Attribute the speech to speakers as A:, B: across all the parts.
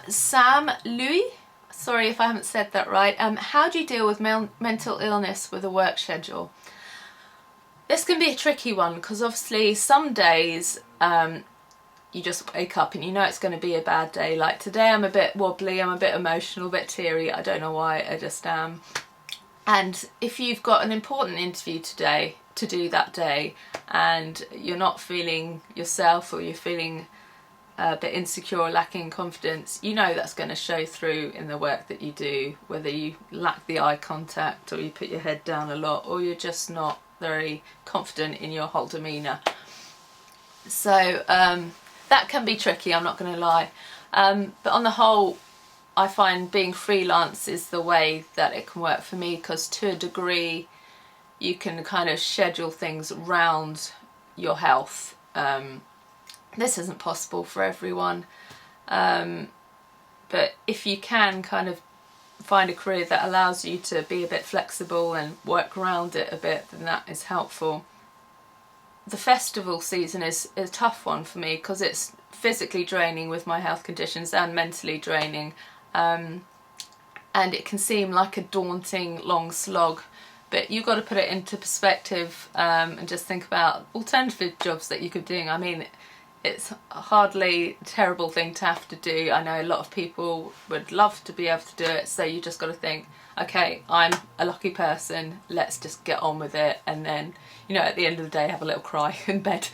A: Sam Louis, sorry if I haven't said that right. How do you deal with mental illness with a work schedule? This can be a tricky one because obviously some days you just wake up and you know it's going to be a bad day. Like today I'm a bit wobbly, I'm a bit emotional, a bit teary, I don't know why, I just am. And if you've got an important interview today to do that day and you're not feeling yourself, or you're feeling a bit insecure or lacking confidence, you know that's going to show through in the work that you do, whether you lack the eye contact or you put your head down a lot or you're just not very confident in your whole demeanour. So that can be tricky, I'm not going to lie. But on the whole, I find being freelance is the way that it can work for me, because to a degree you can kind of schedule things around your health. This isn't possible for everyone, but if you can kind of find a career that allows you to be a bit flexible and work around it a bit, then that is helpful. The festival season is a tough one for me because it's physically draining with my health conditions and mentally draining, and it can seem like a daunting long slog, but you've got to put it into perspective and just think about alternative jobs that you could be doing. I mean, it's hardly a terrible thing to have to do. I know a lot of people would love to be able to do it, so you just got to think, okay, I'm a lucky person, let's just get on with it, and then, you know, at the end of the day have a little cry in bed.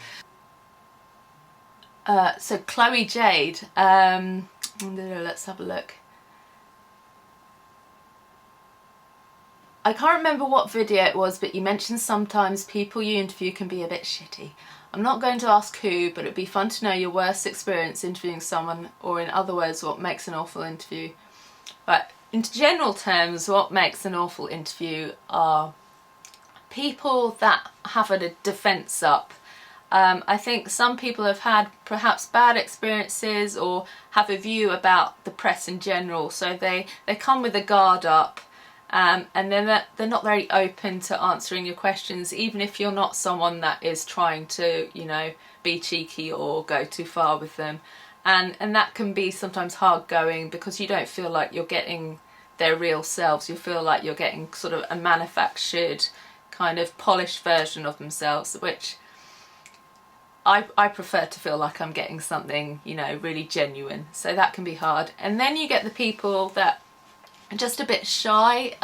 A: So Chloe Jade, let's have a look. I can't remember what video it was, but you mentioned sometimes people you interview can be a bit shitty. I'm not going to ask who, but it'd be fun to know your worst experience interviewing someone, or in other words, what makes an awful interview. But in general terms, what makes an awful interview are people that have a defence up. I think some people have had perhaps bad experiences or have a view about the press in general, so they come with a guard up. And then they're not very open to answering your questions, even if you're not someone that is trying to, you know, be cheeky or go too far with them. And that can be sometimes hard going because you don't feel like you're getting their real selves. You feel like you're getting sort of a manufactured kind of polished version of themselves, which I prefer to feel like I'm getting something, you know, really genuine. So that can be hard. And then you get the people that just a bit shy,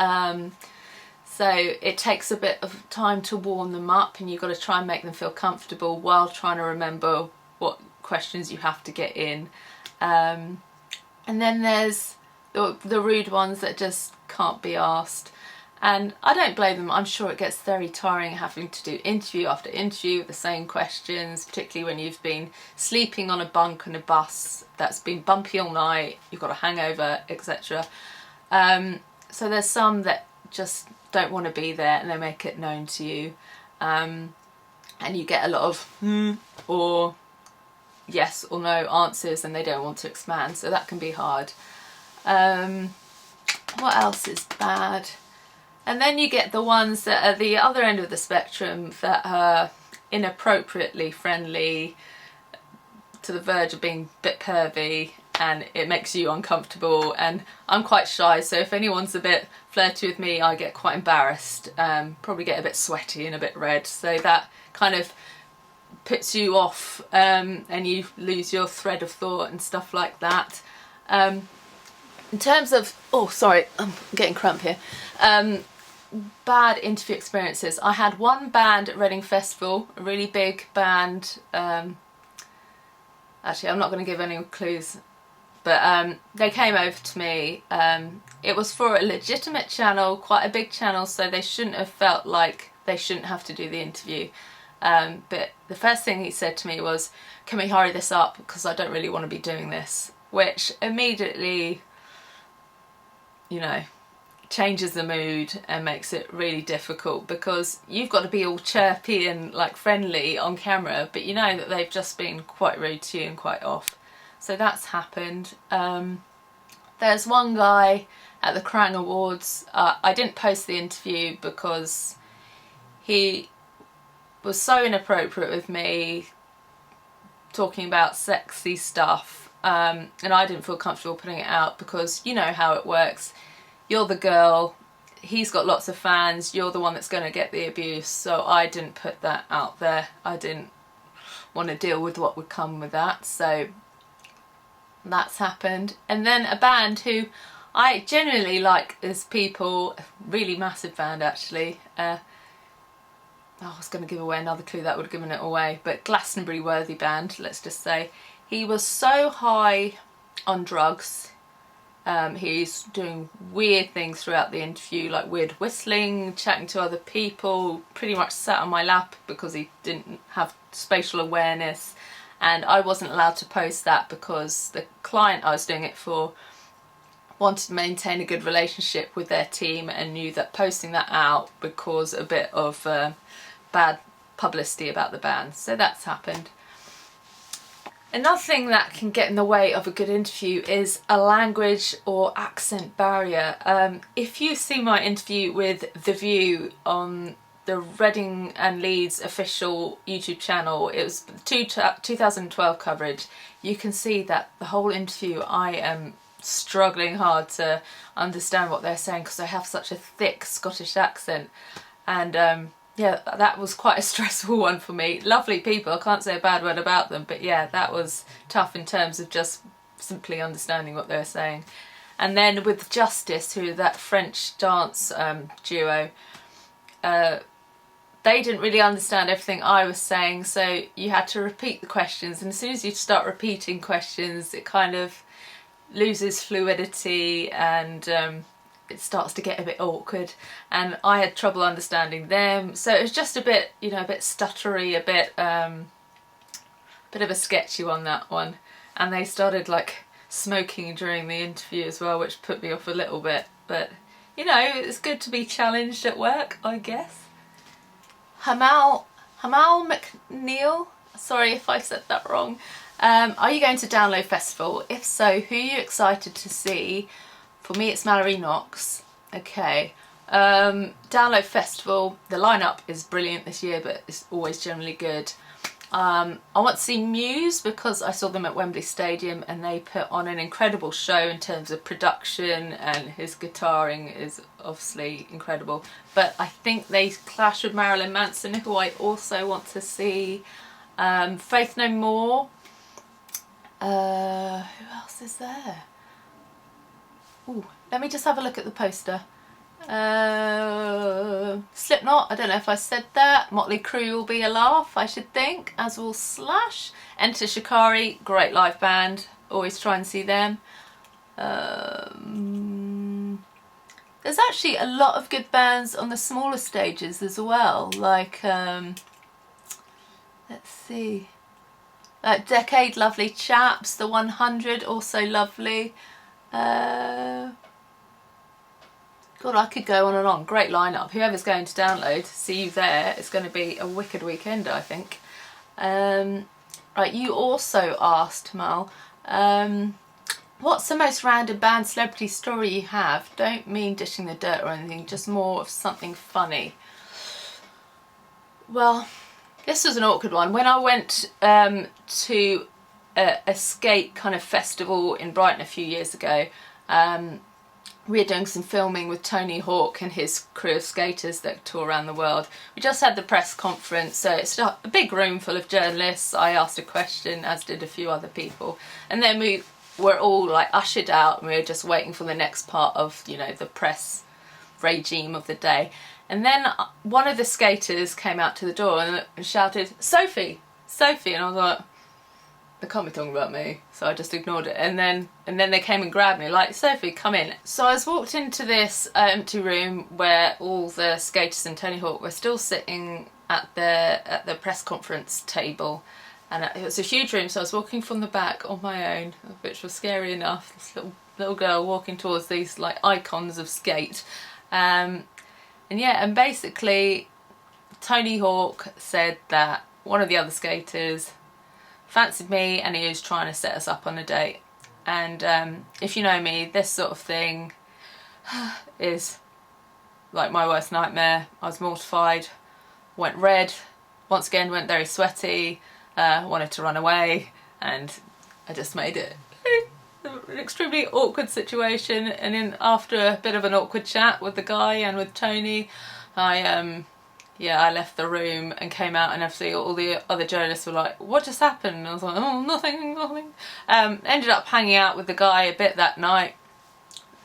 A: so it takes a bit of time to warm them up, and you've got to try and make them feel comfortable while trying to remember what questions you have to get in. And then there's the rude ones that just can't be asked, and I don't blame them. I'm sure it gets very tiring having to do interview after interview with the same questions, particularly when you've been sleeping on a bunk on a bus that's been bumpy all night, you've got a hangover, etc. So there's some that just don't want to be there and they make it known to you, and you get a lot of or yes or no answers and they don't want to expand, so that can be hard. What else is bad? And then you get the ones that are the other end of the spectrum that are inappropriately friendly to the verge of being a bit pervy, and it makes you uncomfortable. And I'm quite shy, so if anyone's a bit flirty with me, I get quite embarrassed, probably get a bit sweaty and a bit red, so that kind of puts you off, and you lose your thread of thought and stuff like that. In terms of, oh sorry, I'm getting cramp here, bad interview experiences. I had one band at Reading Festival, a really big band. Actually, I'm not going to give any clues, but they came over to me. It was for a legitimate channel, quite a big channel, so they shouldn't have felt like they shouldn't have to do the interview. But the first thing he said to me was, "Can we hurry this up, because I don't really want to be doing this," which immediately, you know, changes the mood and makes it really difficult, because you've got to be all chirpy and like friendly on camera, but you know that they've just been quite rude to you and quite off. So that's happened. There's one guy at the Krang Awards, I didn't post the interview because he was so inappropriate with me, talking about sexy stuff, and I didn't feel comfortable putting it out because you know how it works. You're the girl, he's got lots of fans, you're the one that's going to get the abuse, so I didn't put that out there. I didn't want to deal with what would come with that, so that's happened. And then a band who I genuinely like as people, a really massive band actually, I was going to give away another clue that would have given it away, but Glastonbury worthy band, let's just say. He was so high on drugs, he's doing weird things throughout the interview, like weird whistling, chatting to other people, pretty much sat on my lap because he didn't have spatial awareness, and I wasn't allowed to post that because the client I was doing it for wanted to maintain a good relationship with their team and knew that posting that out would cause a bit of bad publicity about the band. So that's happened. Another thing that can get in the way of a good interview is a language or accent barrier. If you see my interview with The View on the Reading and Leeds official YouTube channel, it was 2012 coverage, you can see that the whole interview I am struggling hard to understand what they're saying because I have such a thick Scottish accent, and yeah, that was quite a stressful one for me. Lovely people, I can't say a bad word about them, but yeah, that was tough in terms of just simply understanding what they were saying. And then with Justice, who are that French dance duo, they didn't really understand everything I was saying, so you had to repeat the questions, and as soon as you start repeating questions it kind of loses fluidity and it starts to get a bit awkward, and I had trouble understanding them, so it was just a bit, you know, a bit stuttery, a bit of a sketchy on that one. And they started like smoking during the interview as well, which put me off a little bit, but you know, it's good to be challenged at work, I guess. Hamal McNeil, sorry if I said that wrong. Are you going to Download Festival? If so, who are you excited to see? For me it's Mallory Knox. Okay. Download Festival, the lineup is brilliant this year, but it's always generally good. I want to see Muse because I saw them at Wembley Stadium and they put on an incredible show in terms of production, and his guitaring is obviously incredible. But I think they clash with Marilyn Manson, who I also want to see. Faith No More. Who else is there? Ooh, let me just have a look at the poster. Slipknot, I don't know if I said that. Motley Crue will be a laugh, I should think, as will Slash. Enter Shikari, great live band, always try and see them. There's actually a lot of good bands on the smaller stages as well, like let's see, Decade, lovely chaps. The 100, also lovely. God, I could go on and on. Great lineup. Whoever's going to Download, see you there. It's going to be a wicked weekend, I think. Right, you also asked, Mal, what's the most random band celebrity story you have? Don't mean dishing the dirt or anything, just more of something funny. Well, this was an awkward one. When I went to a skate kind of festival in Brighton a few years ago, we were doing some filming with Tony Hawk and his crew of skaters that tour around the world. We just had the press conference, so it's a big room full of journalists. I asked a question, as did a few other people, and then we were all like ushered out and we were just waiting for the next part of, you know, the press regime of the day. And then one of the skaters came out to the door and shouted, "Sophie! Sophie!" And I was like, they can't be talking about me, so I just ignored it. And then they came and grabbed me, like, "Sophie, come in." So I was walked into this empty room where all the skaters and Tony Hawk were still sitting at the press conference table, and it was a huge room. So I was walking from the back on my own, which was scary enough. This little girl walking towards these like icons of skate, and yeah, and basically Tony Hawk said that one of the other skaters fancied me and he was trying to set us up on a date. And if you know me, this sort of thing is like my worst nightmare. I was mortified, went red, once again went very sweaty, wanted to run away, and I just made it an extremely awkward situation, and then after a bit of an awkward chat with the guy and with Tony, I left the room and came out, and obviously all the other journalists were like, what just happened? And I was like, oh, nothing. Ended up hanging out with the guy a bit that night.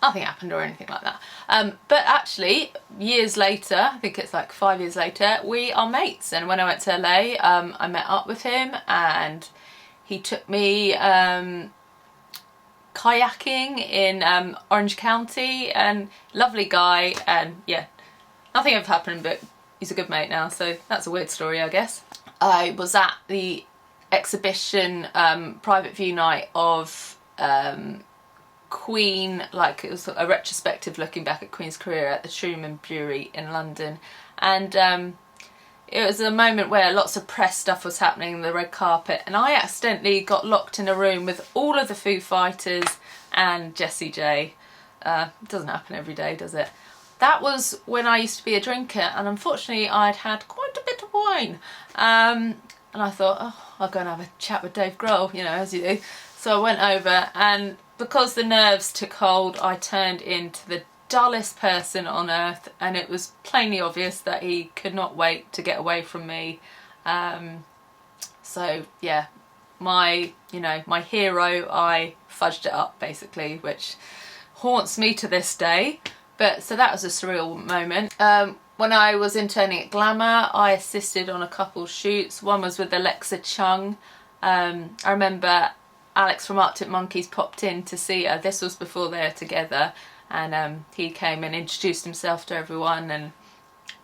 A: Nothing happened or anything like that. But actually, years later, I think it's like 5 years later, we are mates. And when I went to LA, I met up with him, and he took me kayaking in Orange County, and lovely guy, and yeah, nothing ever happened, but he's a good mate now, so that's a weird story, I guess. I was at the exhibition private view night of Queen, like it was a retrospective looking back at Queen's career at the Truman Brewery in London, and it was a moment where lots of press stuff was happening, the red carpet, and I accidentally got locked in a room with all of the Foo Fighters and Jessie J. It doesn't happen every day, does it? That was when I used to be a drinker, and unfortunately I'd had quite a bit of wine, and I thought, oh, I'll go and have a chat with Dave Grohl, you know, as you do. So I went over, and because the nerves took hold, I turned into the dullest person on earth, and it was plainly obvious that he could not wait to get away from me. So yeah, my hero, I fudged it up basically, which haunts me to this day. But so that was a surreal moment. When I was interning at Glamour, I assisted on a couple shoots. One was with Alexa Chung. I remember Alex from Arctic Monkeys popped in to see her. This was before they were together, and he came and introduced himself to everyone, and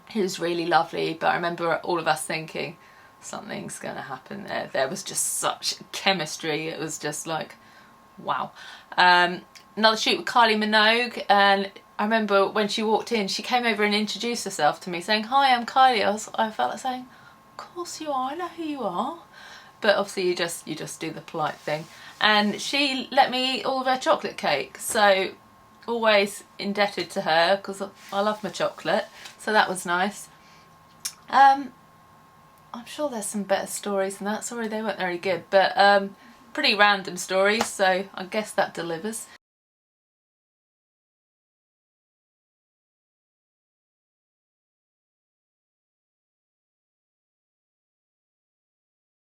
A: he was really lovely. But I remember all of us thinking, something's going to happen there. There was just such chemistry. It was just like, wow. Another shoot with Kylie Minogue, and I remember when she walked in, she came over and introduced herself to me, saying, hi, I'm Kylie. I felt like saying, of course you are, I know who you are. But obviously you just do the polite thing. And she let me eat all of her chocolate cake, so always indebted to her because I love my chocolate, so that was nice. I'm sure there's some better stories than that. Sorry, they weren't very good, but pretty random stories, so I guess that delivers.